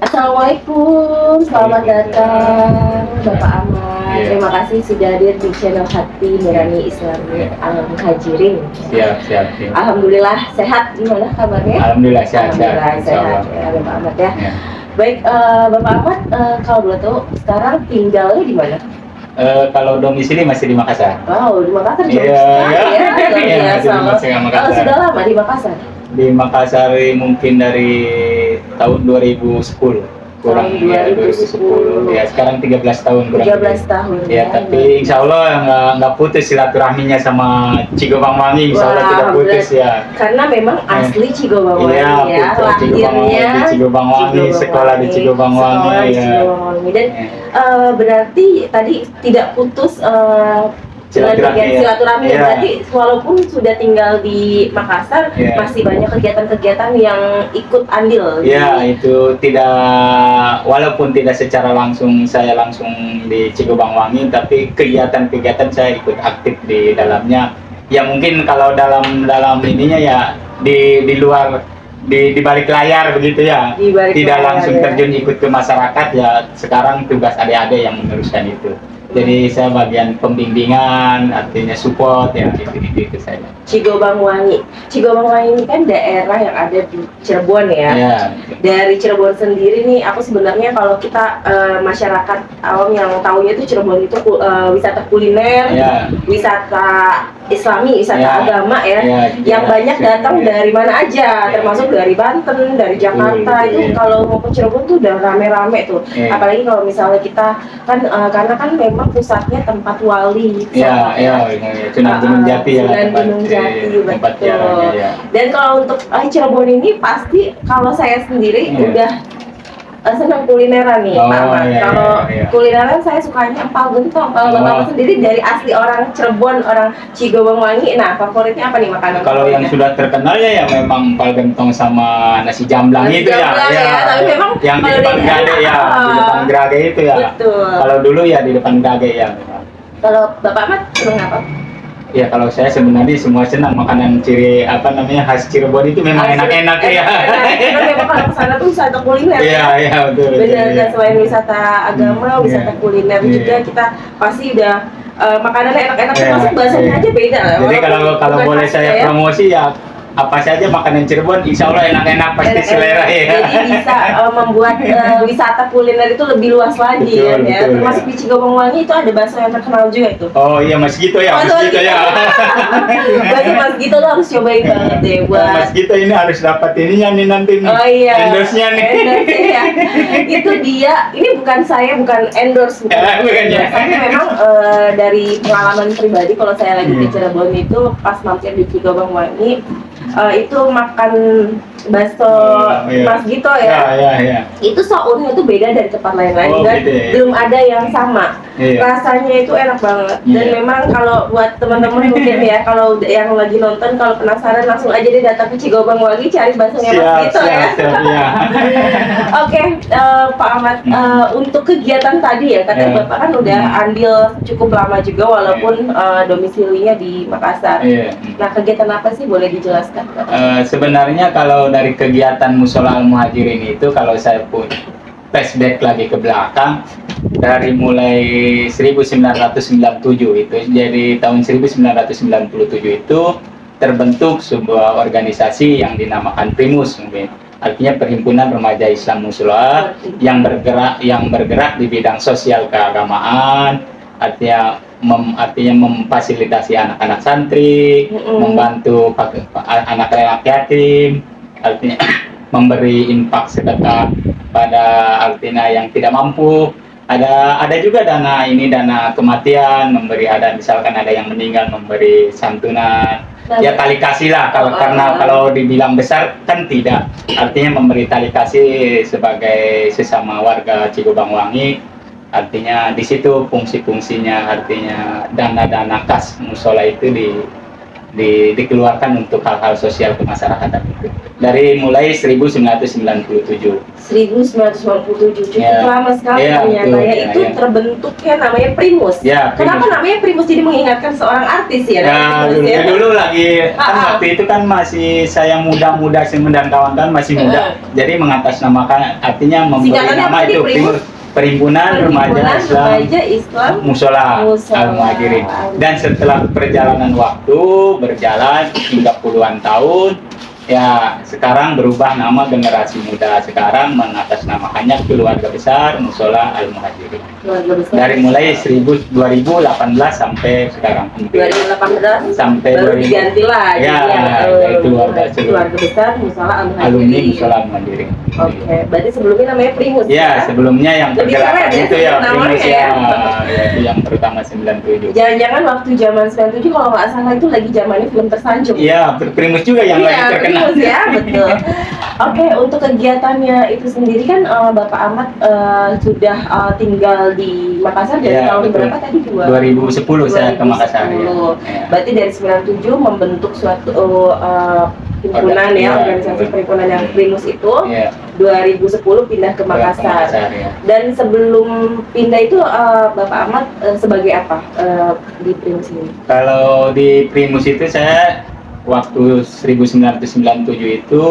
Assalamualaikum, selamat datang Bapak Ahmad. Iya. Terima kasih sudah hadir di channel Hati Nurani Islami Al-Muhajirin. Siap, siap, siap. Alhamdulillah sehat, gimana kabarnya? Alhamdulillah sehat, Alhamdulillah sehat, insya sehat Allah. ya Bapak Ahmad ya. Ya. Baik, Bapak Ahmad, kalau boleh tahu sekarang tinggalnya di mana? Kalau domisili masih di Makassar. Wow, di Makassar jauh Iya, sekali iya. ya, luar Iya, biasa. masih di Makassar. Sudah lama di Makassar? Di Makassar mungkin dari tahun 2010. Kurang Tahun ya 2010. 2010. Ya, sekarang 13 tahun kurang. 13 tahun. Ya, tapi insya Allah nggak putus silaturahminya sama Cigo Bangwangi, insya Allah Wah, tidak putus ya. Karena memang asli Cigo Bangwangi Iya, ya, betul, Cigo Bangwangi, di Cigo Bangwangi, sekolah di Cigo Bangwangi, sekolah di ya. Cigo Bangwangi. Dan berarti tadi tidak putus Silaturahmi, silaturahmi ya. berarti walaupun sudah tinggal di Makassar, Ya. masih banyak kegiatan-kegiatan yang ikut andil. Ya, itu tidak, walaupun tidak secara langsung saya langsung di Cigo Bangwangi, tapi kegiatan-kegiatan saya ikut aktif di dalamnya. Ya mungkin kalau dalam ininya ya di luar di balik layar begitu ya. Di balik Tidak layar, langsung ya. terjun ikut ke masyarakat ya. Sekarang tugas adik-adik yang meneruskan itu. Jadi saya bagian pembimbingan, artinya support ya itu saya. Cigo Bangwangi. Cigo Bangwangi ini kan daerah yang ada di Cirebon ya. Ya. Dari Cirebon sendiri nih, aku sebenarnya kalau kita masyarakat awam yang tahunya itu Cirebon itu wisata kuliner, Ya. wisata Islami, wisata Ya. agama ya, Ya, yang ya, banyak ya, datang ya. dari mana aja, Ya. termasuk dari Banten, dari Jakarta. Betul, Itu ya. kalau mau ke Cirebon tuh udah rame-rame tuh. Ya. Apalagi kalau misalnya kita kan karena kan memang pusatnya tempat wali. Ya, Sunan Gunung Jati ya. Sunan Gunung Jati, tempat betul. jarangnya ya. Dan kalau untuk Cirebon ini pasti kalau saya sendiri Iya. udah senang kulineran nih Oh, Pak Ahmad. iya, Kalau iya. kulineran saya sukanya empal gentong. Kalau Oh. Bapak sendiri dari asli orang Cirebon, orang Cigo Bangwangi, nah favoritnya apa nih makanan? Kalau yang favoritnya? sudah terkenal ya memang empal gentong sama nasi jamblang Nasi itu jamblang ya, tapi memang yang di kalau depan di- Grage ya, di depan Grage itu ya. Betul. Kalau dulu ya di depan Grage ya memang. Kalau Bapak Ahmad senang apa? Ya kalau saya sebenarnya semua senang makanan ciri khas Cirebon itu memang enak-enak ya. Karena memang kalau kesana tuh wisata kuliner. Iya, iya betul. Benar, iya. dan selain wisata agama, wisata Iya. kuliner Iya. juga kita pasti udah makanannya enak-enak, Iya, termasuk bahasanya iya. aja beda lah. Jadi kalau Bukan boleh khas saya ya. promosi ya apa saja makanan Cirebon, insya Allah enak-enak pasti Enak-enak. selera ya. Jadi bisa membuat wisata kuliner itu lebih luas lagi Betul, ya. betul, Termasuk ya. di Cigo Bangwangi itu ada bakso yang terkenal juga itu. Oh iya Mas Gito ya, Mas Gito ya. Berarti Mas Gito lo harus cobain banget deh buat. Mas Gito ini harus dapat ininya nih nanti nih. Oh iya. Endorse-nya nih. Endorse ya. Itu dia. Ini bukan saya, bukan endorse. Bukan ya. Tapi memang dari pengalaman pribadi kalau saya lagi di Cirebon itu pas mampir di Cigo Bangwangi itu makan bakso Iya. Mas Gito Ya, ya. ya. Itu sounnya tuh beda dari tempat lain-lain Oh, dan beda ya. belum ada yang sama. Iya. Rasanya itu enak banget. Dan Iya. memang kalau buat teman-teman mungkin ya, kalau yang lagi nonton kalau penasaran langsung aja deh datang ke Cigo Bangwangi cari baksonya Mas Gito ya. Siap, ya. Oke, Pak Ahmad, untuk kegiatan tadi ya, katanya Ya. Bapak kan udah andil cukup lama juga walaupun domisilinya di Makassar. Iya. Nah, kegiatan apa sih boleh dijelaskan? Pak? Sebenarnya kalau dari kegiatan Musola Al-Muhajirin itu kalau saya pun flashback lagi ke belakang dari mulai 1997 itu, jadi tahun 1997 itu terbentuk sebuah organisasi yang dinamakan Primus mungkin. Artinya Perhimpunan Remaja Islam Musola yang bergerak di bidang sosial keagamaan, artinya memfasilitasi anak-anak santri, membantu anak-anak yatim, artinya memberi infak sedekah pada artinya yang tidak mampu. Ada juga dana kematian, misalkan ada yang meninggal memberi santunan. Ya tali kasih lah karena kalau dibilang besar kan tidak. Artinya memberi tali kasih sebagai sesama warga Cigo Bangwangi. Artinya di situ fungsi-fungsinya, artinya dana-dana kas musola itu dikeluarkan untuk hal-hal sosial kemasyarakatan itu. Dari mulai 1997. 1997 cukup Ya. lama sekali Ya, ternyata betul. ya. Ya, Itu ya. terbentuknya namanya Primus. Ya, Kenapa Primus. namanya Primus? Jadi mengingatkan seorang artis ya. Ya, Primus, dulu, ya? dulu lagi kan Ah. waktu itu kan masih saya muda-muda dan kawan-kawan masih muda. Jadi mengatasnamakan artinya memberi Singkatannya nama apa tadi, itu Primus? Perhimpunan Remaja Islam Remaja Islam Musola Musola. Al-Muhajirin. Dan setelah perjalanan waktu berjalan hingga puluhan tahun, ya sekarang berubah nama generasi muda sekarang mengatasnamakannya Keluarga Besar Musola Al-Muhajirin. Keluarga besar. Dari mulai 2018 sampai sekarang. 2018 Sampai baru 2000. diganti lagi Ya, dari keluarga besar Musola alumni Al-Muhajirin. Musola Al-Muhajirin. Oke, berarti sebelumnya namanya Primus Ya, sebelumnya yang Lebih pergerakan keren ya itu ya namanya Primus ya. ya, itu yang pertama 97. Jangan-jangan waktu zaman 97 kalau nggak salah itu lagi zamannya film Tersanjung. Iya, Primus juga yang lagi Iya, terkenal. Primus ya, betul. Oke, untuk kegiatannya itu sendiri kan Bapak Ahmad sudah tinggal di Makassar dari Iya, tahun betul. berapa tadi? 2010 saya ke Makassar ya. 2010. Iya. Berarti dari 97 membentuk suatu himpunan ya, Iya, organisasi betul. perhimpunan yang Primus itu. Iya, 2010 pindah ke Makassar. ya. Dan sebelum pindah itu Bapak Ahmad sebagai apa di Primus ini? Kalau di Primus itu saya waktu 1997 itu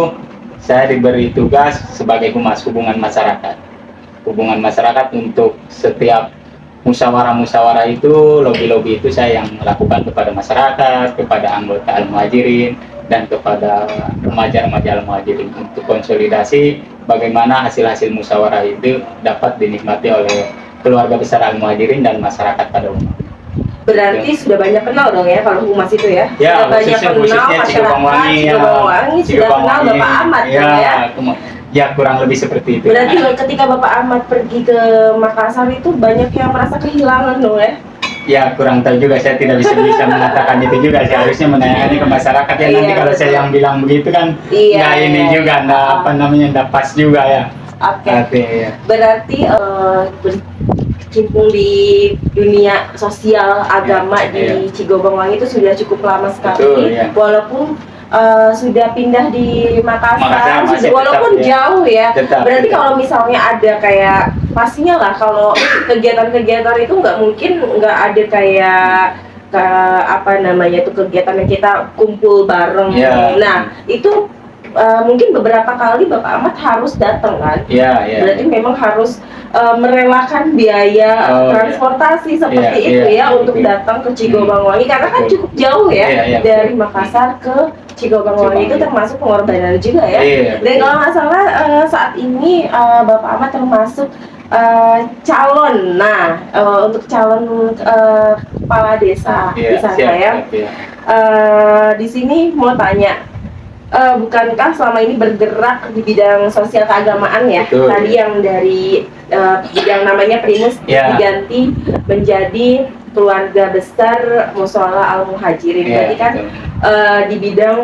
saya diberi tugas sebagai humas hubungan masyarakat. Hubungan masyarakat untuk setiap musyawarah-musyawarah itu, lobby-lobby itu saya yang melakukan kepada masyarakat, kepada anggota Al-Muhajirin, dan kepada remaja-remaja Al-Muhajirin untuk konsolidasi bagaimana hasil-hasil musyawarah itu dapat dinikmati oleh keluarga besar Al-Muhajirin dan masyarakat pada umumnya. Berarti sudah banyak kenal dong ya kalau humas itu ya? Ya, Sudah banyak kenal khususnya masyarakat Cikobangwangi, ya. Cikobangwangi sudah kenal Bapak Ahmad ya, dong ya? Ya, kurang lebih seperti itu. Berarti ketika Bapak Ahmad pergi ke Makassar itu banyak yang merasa kehilangan dong ya? Ya, kurang tahu juga, saya tidak bisa mengatakan itu juga. Saya harusnya menanyakannya ke masyarakat ya. Nanti Iya, kalau saya betul. yang bilang begitu kan, Iya, nggak ini iya. juga, nggak apa namanya, nggak pas juga ya. Oke. Ya. Berarti berkecimpung di dunia sosial agama di Cikobangwangi itu sudah cukup lama sekali. Betul, ya. Walaupun sudah pindah di Makassar Makassar, masih walaupun tetap, ya. jauh ya. Tetap, Berarti tetap. kalau misalnya ada kayak pastinya lah kalau kegiatan-kegiatan itu nggak mungkin nggak ada kayak apa namanya tuh kegiatan yang kita kumpul bareng. Ya. Nah itu mungkin beberapa kali Bapak Ahmad harus datang kan? Ya, ya. Berarti memang harus merelakan biaya transportasi seperti Iya, itu iya, ya untuk betul. datang ke Cikobangwangi karena kan Betul. cukup jauh ya Iya, iya, dari betul. Makassar ke Cikobangwangi itu Cikobangwangi. termasuk pengorbanan juga ya. Iya, Dan betul. kalau nggak salah saat ini Bapak Ahmad termasuk calon. Nah untuk calon kepala desa di Iya, sana siap, ya. siap, ya. Di sini mau tanya. Bukankah selama ini bergerak di bidang sosial keagamaan ya? Betul, Tadi ya. yang dari bidang namanya Primus Ya. diganti menjadi Keluarga Besar Musola Al-Muhajirin. Iya, Berarti kan betul. di bidang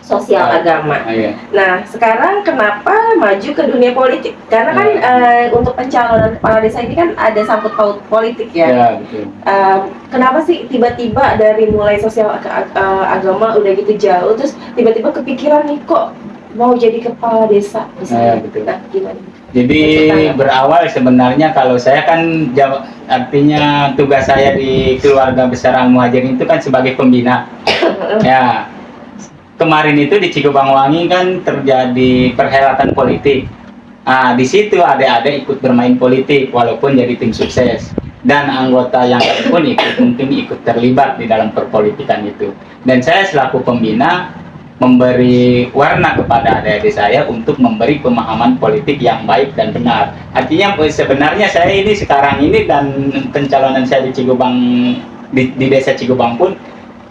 sosial agama. Iya. Nah, sekarang kenapa maju ke dunia politik? Karena kan untuk pencalonan kepala desa ini kan ada sangkut paut politik ya. Ya, betul. Kenapa sih tiba-tiba dari mulai sosial agama udah gitu jauh, terus tiba-tiba kepikiran nih kok mau jadi kepala desa Ya, misalnya? betul. Nah, gimana? Jadi berawal sebenarnya kalau saya kan artinya tugas saya di keluarga besar Al-Muhajirin itu kan sebagai pembina. Ya, kemarin itu di Cikobangwangi kan terjadi perhelatan politik. Nah, di situ adik-adik ikut bermain politik walaupun jadi tim sukses. Dan anggota yang lain pun mungkin ikut terlibat di dalam perpolitikan itu. Dan saya selaku pembina memberi warna kepada adik-adik saya untuk memberi pemahaman politik yang baik dan benar. Artinya sebenarnya saya ini sekarang ini dan pencalonan saya di Cikobang di desa Cikobang pun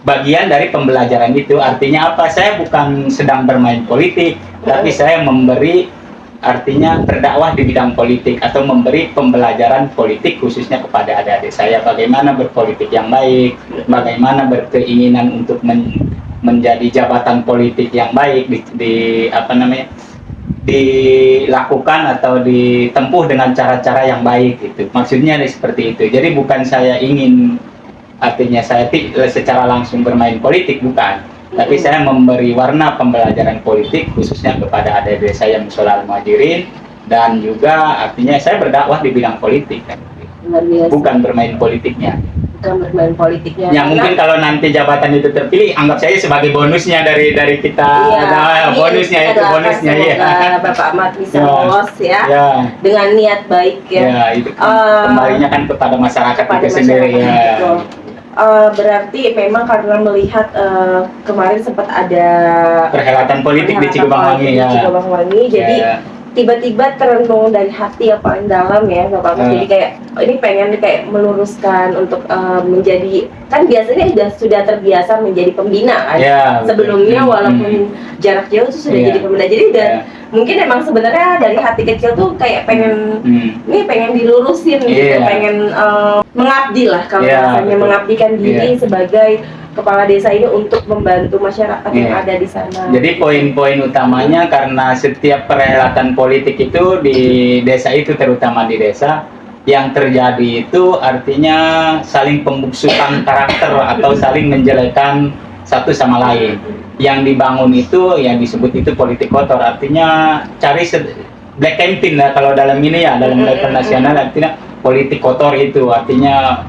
bagian dari pembelajaran itu. Artinya apa? Saya bukan sedang bermain politik, tapi saya memberi artinya berdakwah di bidang politik atau memberi pembelajaran politik khususnya kepada adik-adik saya bagaimana berpolitik yang baik, bagaimana berkeinginan untuk menjadi jabatan politik yang baik dilakukan atau ditempuh dengan cara-cara yang baik gitu. Maksudnya seperti itu. Jadi bukan saya ingin artinya saya secara langsung bermain politik, bukan, tapi saya memberi warna pembelajaran politik khususnya kepada adik-adik saya Musola Al-Muhajirin, dan juga artinya saya berdakwah di bidang politik kan. Bukan bermain politiknya. Bukan bermain politiknya. Yang mungkin kalau nanti jabatan itu terpilih, anggap saya sebagai bonusnya dari kita. Iya, Bonusnya itu bonusnya ya. Bapak Ahmad bisa lolos ya, dengan niat baik ya. Ya, itu kembalinya kan kepada masyarakat itu sendiri ya. Berarti memang karena melihat kemarin sempat ada perhelatan politik di Cikubangwangi ya. Jadi tiba-tiba terenung dari hati yang paling dalam ya Bapak Ahmad. Jadi kayak ini pengen kayak meluruskan untuk menjadi, kan biasanya sudah terbiasa menjadi pembina kan. Sebelumnya walaupun jarak jauh itu sudah jadi pembina. Jadi udah mungkin emang sebenarnya dari hati kecil tuh kayak pengen ini pengen dilurusin gitu, pengen mengabdi lah kalau rasanya mengabdikan diri sebagai kepala desa ini untuk membantu masyarakat yang ada di sana. Jadi poin-poin utamanya karena setiap perhelatan politik itu di desa itu, terutama di desa, yang terjadi itu artinya saling pembusukan karakter atau saling menjelekan satu sama lain. Yang dibangun itu yang disebut itu politik kotor, artinya cari black campaign lah kalau dalam ini ya, dalam level nasional, artinya politik kotor itu artinya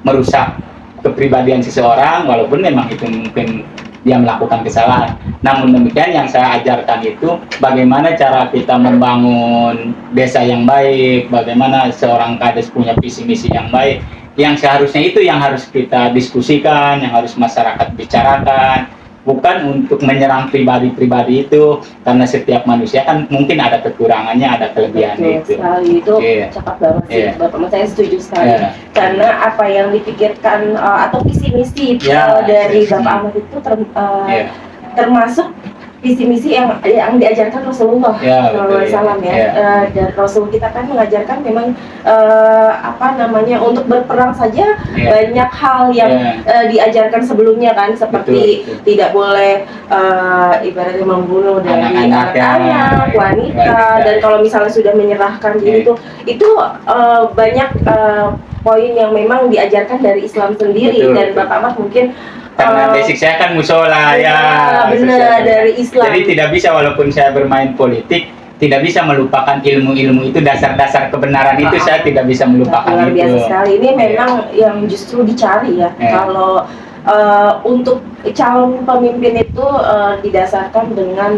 merusak kepribadian seseorang walaupun memang itu mungkin dia melakukan kesalahan. Namun demikian yang saya ajarkan itu bagaimana cara kita membangun desa yang baik, bagaimana seorang kades punya visi misi yang baik, yang seharusnya itu yang harus kita diskusikan, yang harus masyarakat bicarakan, bukan untuk menyerang pribadi-pribadi itu, karena setiap manusia kan mungkin ada kekurangannya, ada kelebihannya. Betul sekali, itu cakap banget sih Bapak, saya setuju sekali. Karena apa yang dipikirkan atau visi misi dari Bapak Ahmad itu termasuk visi misi yang diajarkan Rasulullah SAW ya. Dan Rasul kita kan mengajarkan memang untuk berperang saja banyak hal yang diajarkan sebelumnya kan, seperti tidak boleh ibaratnya membunuh dari anak-anak, wanita, dan kalau misalnya sudah menyerahkan diri itu banyak poin yang memang diajarkan dari Islam sendiri. Dan Bapak Ahmad mungkin karena basic saya kan musola benar, dari Islam. Jadi tidak bisa, walaupun saya bermain politik, tidak bisa melupakan ilmu-ilmu itu, dasar-dasar kebenaran itu saya tidak bisa melupakan. Luar biasa sekali, ini memang yang justru dicari ya. Kalau untuk calon pemimpin itu didasarkan dengan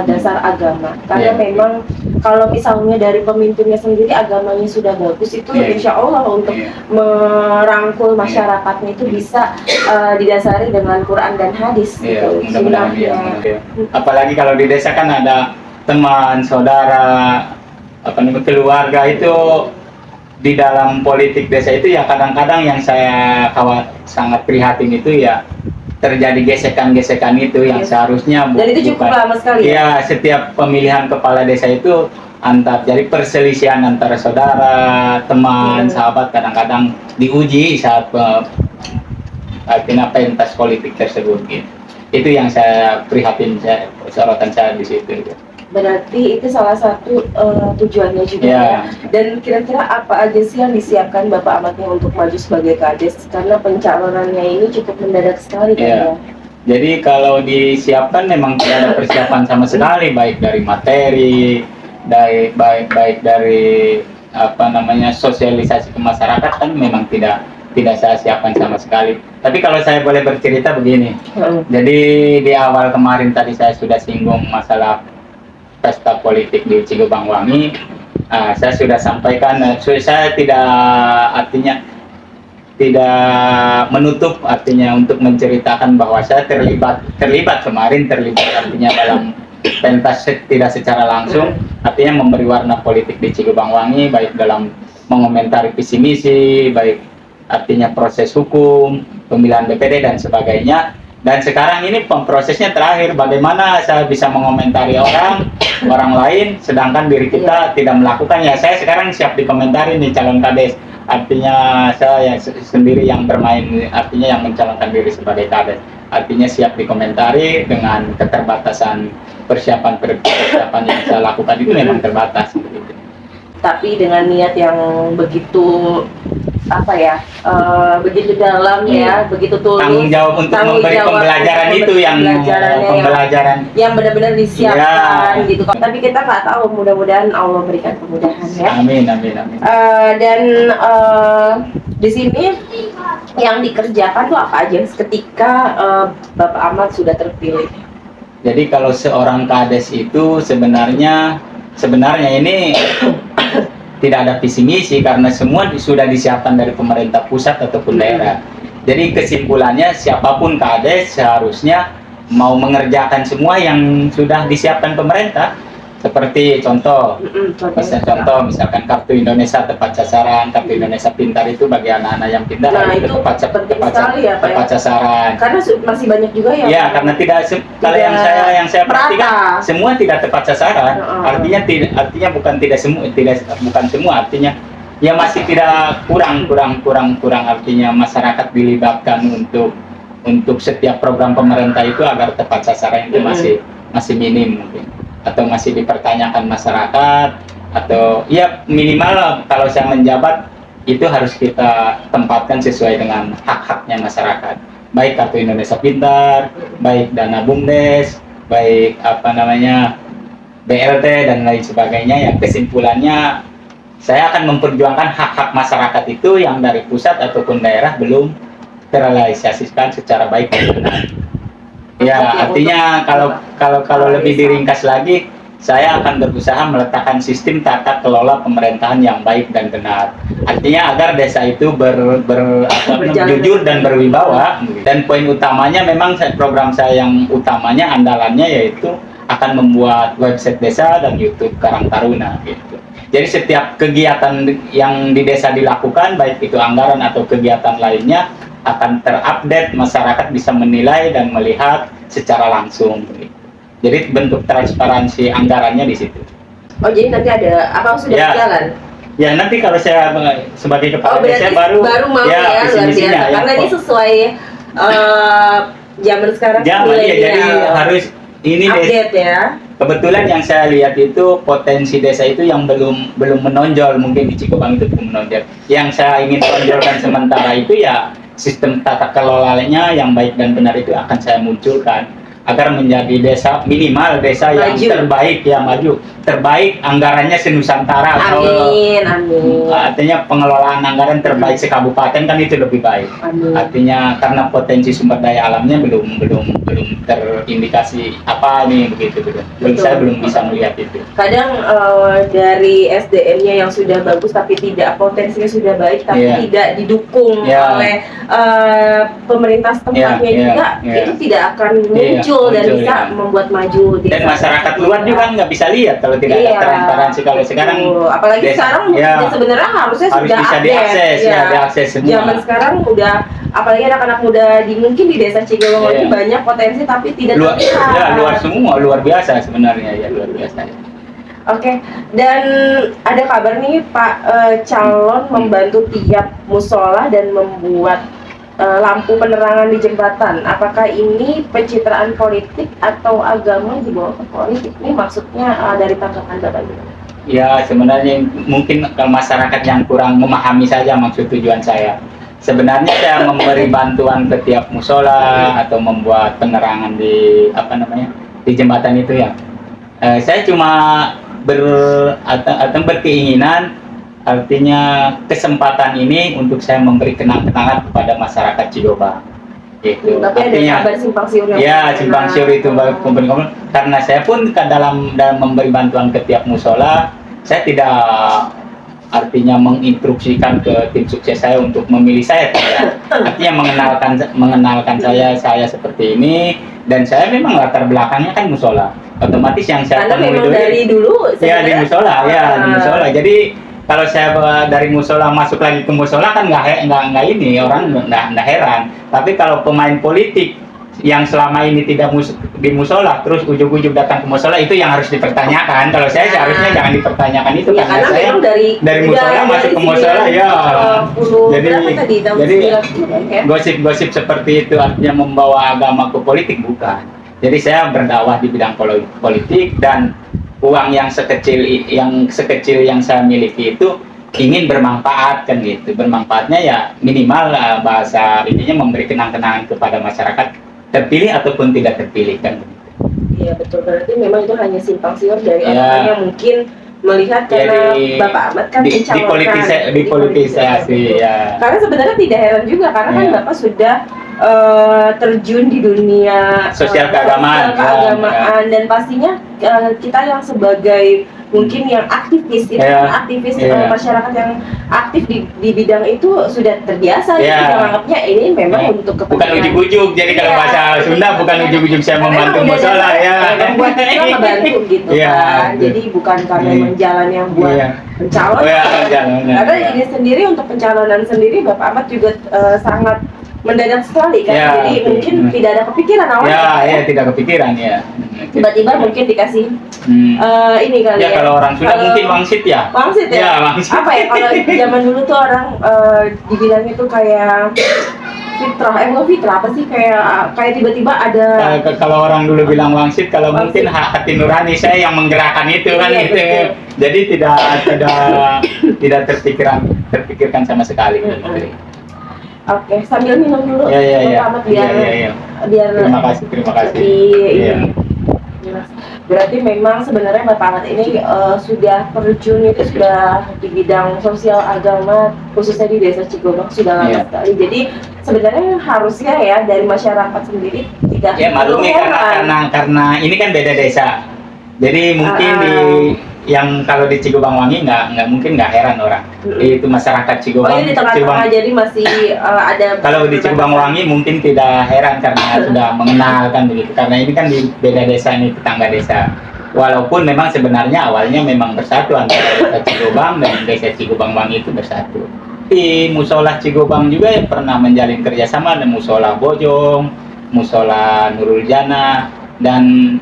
dasar agama, karena memang kalau misalnya dari pemimpinnya sendiri agamanya sudah bagus, itu insya Allah untuk merangkul masyarakatnya itu bisa didasari dengan Quran dan hadis. Mudah-mudahan. Apalagi kalau di desa kan ada teman, saudara, keluarga itu. Di dalam politik desa itu ya kadang-kadang yang saya sangat prihatin itu ya terjadi gesekan-gesekan itu yang seharusnya dan itu cukup lama sekali ya. Setiap pemilihan kepala desa itu jadi perselisihan antara saudara, teman, sahabat kadang-kadang diuji saat pentas politik tersebut gitu. Itu yang saya prihatin, sorotan saya di situ. Berarti itu salah satu tujuannya juga ya. Dan kira-kira apa aja sih yang disiapkan Bapak Ahmadnya untuk maju sebagai kades? Karena pencalonannya ini cukup mendadak sekali kan ya. Jadi kalau disiapkan memang tidak ada persiapan sama sekali, baik dari materi, baik dari sosialisasi ke masyarakat kan memang tidak saya siapkan sama sekali. Tapi kalau saya boleh bercerita begini, jadi di awal kemarin tadi saya sudah singgung masalah pesta politik di Cikubangwangi. Saya sudah sampaikan, saya tidak menutup artinya untuk menceritakan bahwa saya terlibat kemarin artinya dalam pentas tidak secara langsung, artinya memberi warna politik di Cikubangwangi, baik dalam mengomentari visi misi, baik artinya proses hukum, pemilihan DPD dan sebagainya. Dan sekarang ini prosesnya terakhir, bagaimana saya bisa mengomentari orang lain sedangkan diri kita tidak melakukan. Ya saya sekarang siap dikomentari nih calon kades, artinya saya sendiri yang bermain, artinya yang mencalonkan diri sebagai kades, artinya siap dikomentari dengan keterbatasan persiapan yang saya lakukan itu memang terbatas. Tapi dengan niat yang begitu apa ya, begitu dalam ya, begitu tulus, tanggung jawab untuk memberi pembelajaran itu yang pembelajaran yang benar-benar disiapkan gitu. Tapi kita nggak tahu, mudah-mudahan Allah berikan kemudahan ya. Amin, amin, amin. Dan di sini yang dikerjakan tuh apa aja ketika Bapak Ahmad sudah terpilih? Jadi kalau seorang kades itu sebenarnya ini tidak ada visi misi karena semua sudah disiapkan dari pemerintah pusat ataupun daerah. Jadi kesimpulannya siapapun kades seharusnya mau mengerjakan semua yang sudah disiapkan pemerintah. Seperti contoh misalkan Kartu Indonesia tepat sasaran, Kartu Indonesia Pintar itu bagi anak-anak yang pintar itu tepat sasaran. Karena masih banyak juga yang karena kalau yang saya perhatikan semua tidak tepat sasaran. Artinya bukan semua, artinya ya masih tidak kurang artinya masyarakat dilibatkan untuk setiap program pemerintah itu agar tepat sasaran itu masih minim mungkin, atau masih dipertanyakan masyarakat, atau ya minimal kalau saya menjabat itu harus kita tempatkan sesuai dengan hak-haknya masyarakat, baik Kartu Indonesia Pintar, baik dana BUMDes, baik BLT dan lain sebagainya. Yang kesimpulannya saya akan memperjuangkan hak-hak masyarakat itu yang dari pusat ataupun daerah belum terrealisasikan secara baik dan benar. Ya, artinya kalau lebih diringkas lagi, saya akan berusaha meletakkan sistem tata kelola pemerintahan yang baik dan benar. Artinya agar desa itu jujur dan berwibawa. Dan poin utamanya memang program saya yang utamanya andalannya yaitu akan membuat website desa dan YouTube Karang Taruna gitu. Jadi setiap kegiatan yang di desa dilakukan, baik itu anggaran atau kegiatan lainnya, akan terupdate, masyarakat bisa menilai dan melihat secara langsung. Jadi bentuk transparansi anggarannya di situ. Oh, jadi nanti ada apa sudah berjalan? Ya, nanti kalau saya sebagai kepala desa baru mau ya, luar biasa. Karena ini sesuai zaman sekarang. Jadi harus ini update ya. Kebetulan yang saya lihat itu potensi desa itu yang belum menonjol, mungkin di Cikobang itu belum menonjol. Yang saya ingin tonjolkan sementara itu ya sistem tata kelolanya yang baik dan benar itu akan saya munculkan agar menjadi desa, minimal desa yang terbaik, ya maju, terbaik anggarannya se-Nusantara. Amin. Artinya pengelolaan anggaran terbaik sekabupaten kan itu lebih baik. Amin. Artinya karena potensi sumber daya alamnya belum terindikasi begitu. Saya belum bisa melihat itu. Kadang dari SDM-nya yang sudah bagus tapi potensinya sudah baik tapi tidak didukung oleh pemerintah setempatnya juga, itu tidak akan muncul dan bisa membuat maju. Dan masyarakat luar juga nggak bisa lihat kalau tidak ada transparansi. Kalau sekarang apalagi sekarang sebenarnya harusnya sudah bisa diakses semua. Zaman sekarang udah, apalagi anak-anak muda mungkin di desa Cikobang ini banyak potensi tapi tidak terlihat. Luar biasa sebenarnya, luar biasa. Oke, dan ada kabar nih Pak, calon membantu tiap musola dan membuat lampu penerangan di jembatan. Apakah ini pencitraan politik atau agama dibawa ke politik? Ini maksudnya dari tanggapan Bapak gimana? Ya, sebenarnya mungkin masyarakat yang kurang memahami saja maksud tujuan saya. Sebenarnya saya memberi bantuan ke tiap musola atau membuat penerangan di jembatan itu ya. Saya cuma berkeinginan, artinya kesempatan ini untuk saya memberi kenang-kenangan kepada masyarakat Cikobang. Gitu. Tapi artinya, ada kabar simpang siur simpang siur itu karena saya pun dalam memberi bantuan ke tiap musola, saya tidak artinya menginstruksikan ke tim sukses saya untuk memilih saya, artinya mengenalkan saya seperti ini, dan saya memang latar belakangnya kan musola, otomatis yang saya temui dari dulu di musola, di musola. Jadi kalau saya dari musola masuk lagi ke musola kan nggak orang nggak heran. Tapi kalau pemain politik yang selama ini tidak di musola terus ujug-ujug datang ke musola, itu yang harus dipertanyakan. Kalau saya seharusnya jangan dipertanyakan itu, karena saya dari musola masuk ke musola jadi gosip-gosip seperti itu artinya membawa agama ke politik, bukan. Jadi saya berdakwah di bidang politik, dan uang yang sekecil yang saya miliki itu ingin bermanfaat kan gitu. Bermanfaatnya ya minimal bahasa intinya memberi kenang-kenangan kepada masyarakat terpilih ataupun tidak terpilih kan. Iya betul, berarti memang itu hanya simpang siur dari Ya. orang yang mungkin melihat karena Bapak Ahmad kan mencalonkan dipolitisasi ya. Karena sebenarnya tidak heran juga karena kan Ya. Bapak sudah terjun di dunia Sosial keagamaan, keagamaan dan pastinya kita yang sebagai mungkin yang aktivis itu Ya. aktivis Ya. masyarakat yang aktif di bidang itu sudah terbiasa Ya. gitu menganggapnya ini memang Ya. untuk Bukan kepentingan. ujuk-ujuk, jadi kalau Iya. bahasa Sunda bukan ujuk-ujuk saya Karena membantu emang musola udah ya. membuat kita ngebantu gitu Iya, kan. betul. Jadi bukan karena Iya. emang jalan yang buat Iya. pencalon. Oh ya, jalan. Karena ini sendiri untuk pencalonan sendiri Bapak Ahmad juga sangat mendadak sekali kan. Ya, Jadi betul. mungkin tidak ada kepikiran awalnya. Ya, kan, ya tidak kepikiran ya. Tiba-tiba mungkin dikasih ini kali Ya ya. kalau orang Sunda Kalau- mungkin wangsit ya. Wangsit ya? Ya, wangsit. Apa ya kalau zaman dulu tuh orang dibilangnya tuh kayak fitrah, bukan fitrah apa sih kayak tiba-tiba ada Kalau orang dulu bilang wangsit, kalau Wangsit. mungkin hati nurani saya yang menggerakkan itu kan Iya, gitu. betul. Jadi tidak terpikirkan sama sekali. Mm-mm. Oke, sambil minum dulu Ya, ya, ya. Bapak Ahmad biar Ya. biar Terima kasih. lebih Iya. ini. Jelas. Berarti memang sebenarnya Bapak Ahmad ini sudah terjun itu sudah di bidang sosial agama khususnya di Desa Cigobang sudah lama Iya. sekali. Jadi sebenarnya harusnya ya dari masyarakat sendiri tidak Ya maklumi heran. karena ini kan beda desa. Jadi mungkin yang kalau di Cigobang Wangi nggak mungkin nggak heran orang. Itu masyarakat Oh Cigobang. ini di tengah-tengah jadi masih ada. Kalau di Cigobang Wangi mungkin tidak heran karena sudah mengenal kan begitu. Karena ini kan di beda desa ini tetangga desa. Walaupun memang sebenarnya awalnya memang bersatu antara desa Cigobang dan desa Cigobang Wangi itu bersatu. Di musola Cigobang juga yang pernah menjalin kerjasama dengan musola Bojong, musola Nurul Jana, dan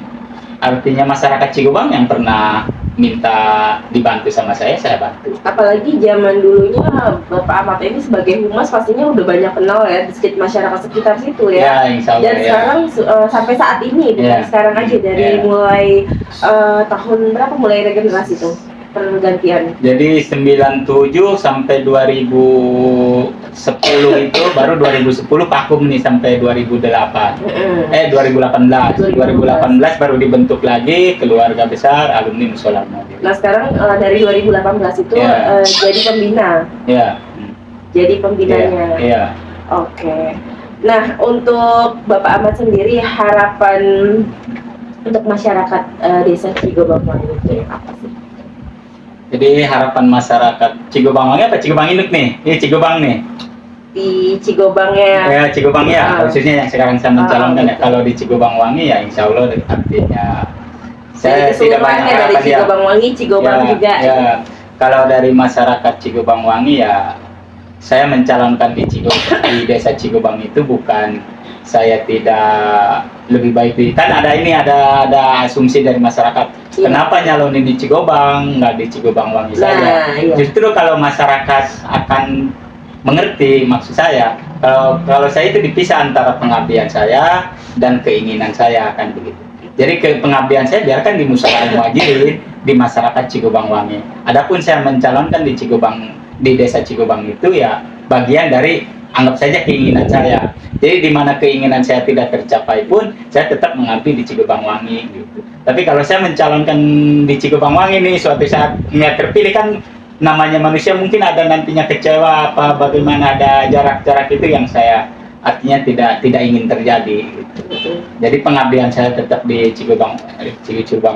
artinya masyarakat Cigobang yang pernah minta dibantu sama saya bantu. Apalagi zaman dulunya Bapak Ahmad ini sebagai humas pastinya udah banyak kenal ya di masyarakat sekitar situ ya. Ya, insya Allah Dan ya. sekarang sampai saat ini bukan Ya. sekarang aja dari Ya. mulai tahun berapa mulai regenerasi tuh pergantian. Jadi 97 sampai 2010 itu baru 2010 vakum nih sampai 2008. 2018 baru dibentuk lagi keluarga besar alumni musola. Nah sekarang dari 2018 itu Ya. jadi pembina. Ya. Jadi pembinanya. Ya. Oke. Nah untuk Bapak Ahmad sendiri harapan untuk masyarakat Desa Cigobang itu apa sih? Jadi harapan masyarakat Cigobang Wangi apa Cigobang Induk nih? Ini Cigobang nih. Di Cigobangnya. Ya Cigobang ya, khususnya yang sekarang saya mencalonkan ya. betul. Kalau di Cigobang Wangi ya Insya Allah artinya Dari saya tidak banyak keseluruhannya dari harapan ya. Cigobang Wangi, Cigobang juga. Ya. Kalau dari masyarakat Cigobang Wangi ya saya mencalonkan di desa Cigobang itu bukan saya tidak lebih baik kan ada asumsi dari masyarakat. Iya. Kenapa nyalonin di Cigobang, nggak di Cigobang Wangi saja? Iya. Justru kalau masyarakat akan mengerti maksud saya, kalau saya itu dipisah antara pengabdian saya dan keinginan saya akan begitu. Jadi pengabdian saya biarkan di Musyawarah Muhajirin di masyarakat Cigobang Wangi. Adapun saya mencalonkan di desa Cigobang itu ya bagian dari anggap saja keinginan saya. Jadi di mana keinginan saya tidak tercapai pun saya tetap mengabdi di Cigobang Wangi gitu. Tapi kalau saya mencalonkan di Cigobang Wangi nih suatu saat nggak terpilih kan namanya manusia mungkin ada nantinya kecewa apa bagaimana ada jarak-jarak itu yang saya artinya tidak ingin terjadi gitu. Jadi pengabdian saya tetap di Cigobang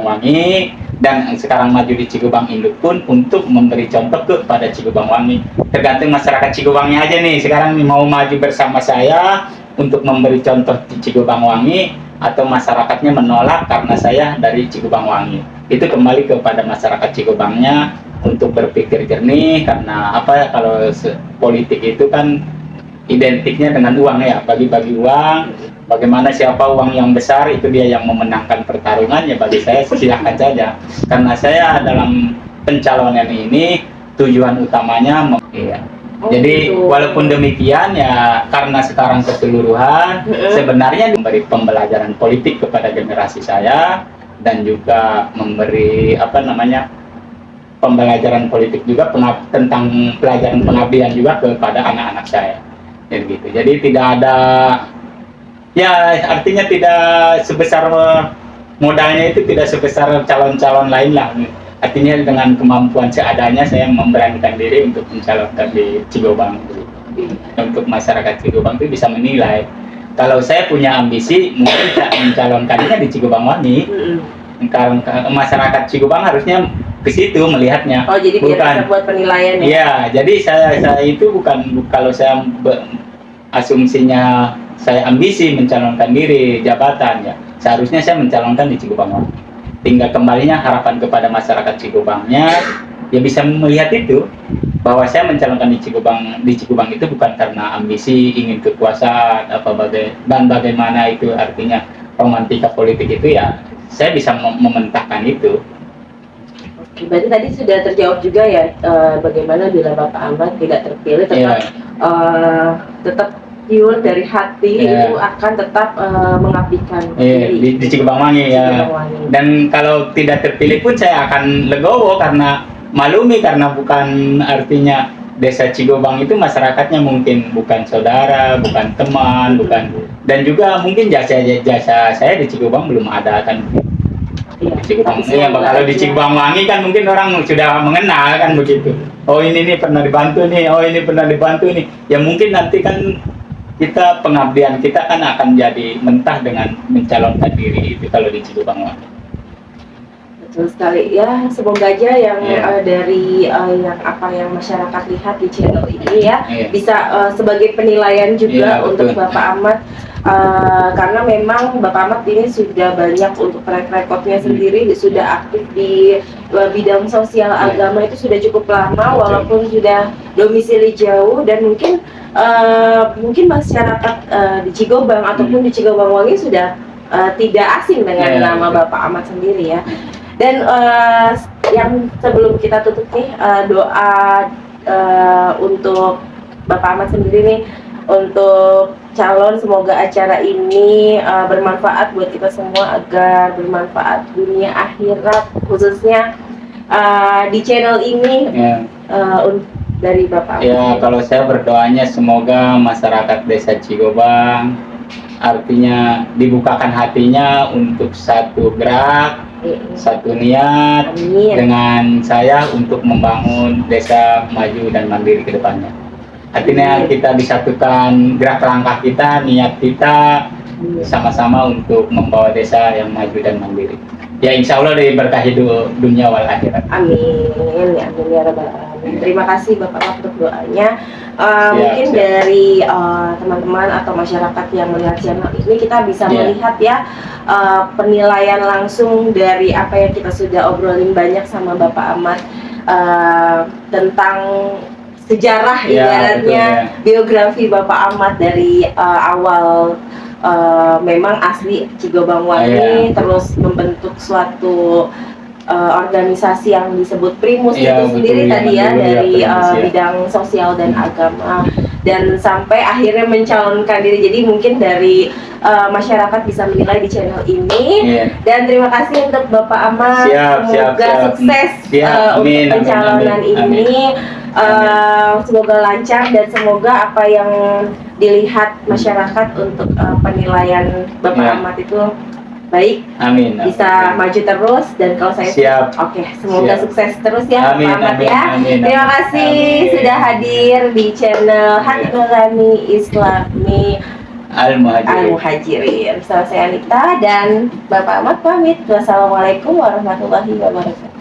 Wangi dan sekarang maju di Cigobang Induk pun untuk memberi contoh kepada Cigobang Wangi. Tergantung masyarakat Cigobangnya aja nih sekarang mau maju bersama saya untuk memberi contoh di Cigobang Wangi atau masyarakatnya menolak karena saya dari Cigobang Wangi. Itu kembali kepada masyarakat Cigobangnya untuk berpikir jernih karena kalau politik itu kan identiknya dengan uang ya, bagi-bagi uang. Bagaimana siapa uang yang besar itu dia yang memenangkan pertarungan ya bagi saya silahkan saja. Karena saya dalam pencalonan ini tujuan utamanya jadi gitu. walaupun demikian ya karena sekarang keseluruhan sebenarnya memberi pembelajaran politik kepada generasi saya dan juga memberi pembelajaran politik juga, tentang pelajaran pengabdian juga kepada anak-anak saya. Gitu. Jadi tidak ada, ya artinya tidak sebesar modalnya itu tidak sebesar calon-calon lain lah. Artinya dengan kemampuan seadanya saya memberanikan diri untuk mencalonkan di Cigobang. Untuk masyarakat Cigobang itu bisa menilai. Kalau saya punya ambisi, mungkin tidak mencalonkannya di Cigobang Wangi. Karena masyarakat Cigobang harusnya ke situ melihatnya. Oh, jadi biar bisa buat penilaian ya? Iya, jadi saya itu bukan, kalau saya asumsinya saya ambisi mencalonkan diri jabatan, ya seharusnya saya mencalonkan di Cigobang Wangi. Tinggal kembalinya harapan kepada masyarakat Cigobangnya, ya bisa melihat itu, bahwa saya mencalonkan di Cigobang itu bukan karena ambisi ingin kekuasaan dan bagaimana itu artinya romantika politik itu, ya saya bisa mementahkan itu. Oke, berarti tadi sudah terjawab juga ya, bagaimana bila Bapak Ahmad tidak terpilih tetap pure dari hati, itu akan tetap mengabdikan diri di Cigobang Wangi ya. Dan kalau tidak terpilih pun saya akan legowo, karena malumi, karena bukan, artinya desa Cigobang itu masyarakatnya mungkin bukan saudara, bukan teman, dan juga mungkin jasa saya di Cigobang belum ada kan. Kalau di Cigobang Wangi kan mungkin orang sudah mengenal kan begitu. Oh ini nih pernah dibantu nih, oh ini pernah dibantu nih. Ya mungkin nanti kan kita, pengabdian kita kan akan jadi mentah dengan mencalonkan diri itu kalau di Cigobang Wangi. Betul sekali ya, semoga aja yang dari yang masyarakat lihat di channel ini ya bisa sebagai penilaian juga untuk Bapak Ahmad, karena memang Bapak Ahmad ini sudah banyak untuk track recordnya sendiri, sudah aktif di bidang sosial agama itu sudah cukup lama, walaupun sudah domisili jauh, dan mungkin masyarakat di Cigobang ataupun di Cigobang Wangi sudah tidak asing dengan nama Bapak Ahmad sendiri ya. Dan yang sebelum kita tutup nih, doa untuk Bapak Ahmad sendiri nih, untuk calon, semoga acara ini bermanfaat buat kita semua, agar bermanfaat dunia akhirat, khususnya di channel ini dari Bapak Ahmad. Ya, kalau saya berdoanya semoga masyarakat desa Cigobang artinya dibukakan hatinya untuk satu gerak, satu niat dengan saya untuk membangun desa maju dan mandiri ke depannya. Artinya kita disatukan gerak langkah kita, niat kita sama-sama untuk membawa desa yang maju dan mandiri. Ya insya Allah diberkahi dunia wal akhirat. Amin ya, amin ya rabbal alamin. Terima kasih Bapak untuk doanya. Mungkin dari teman-teman atau masyarakat yang melihat channel ini, kita bisa melihat ya penilaian langsung dari apa yang kita sudah obrolin banyak sama Bapak Ahmad tentang sejarah ibaratnya, biografi Bapak Ahmad dari awal memang asli Cigobang Wangi, terus membentuk suatu organisasi yang disebut Primus itu sendiri tadi ya, dari bidang sosial dan agama, dan sampai akhirnya mencalonkan diri. Jadi mungkin dari masyarakat bisa menilai di channel ini. Dan terima kasih untuk Bapak Ahmad, semoga sukses untuk pencalonan ini. Semoga lancar, dan semoga apa yang dilihat masyarakat untuk penilaian Bapak Ahmad itu baik, bisa maju terus. Dan kalau saya semoga sukses terus ya Bapak Ahmad ya. Terima kasih sudah hadir di channel Hati Nurani Islami Al-Muhajirin. Bersama saya Anita dan Bapak Ahmad pamit. Wassalamualaikum warahmatullahi wabarakatuh.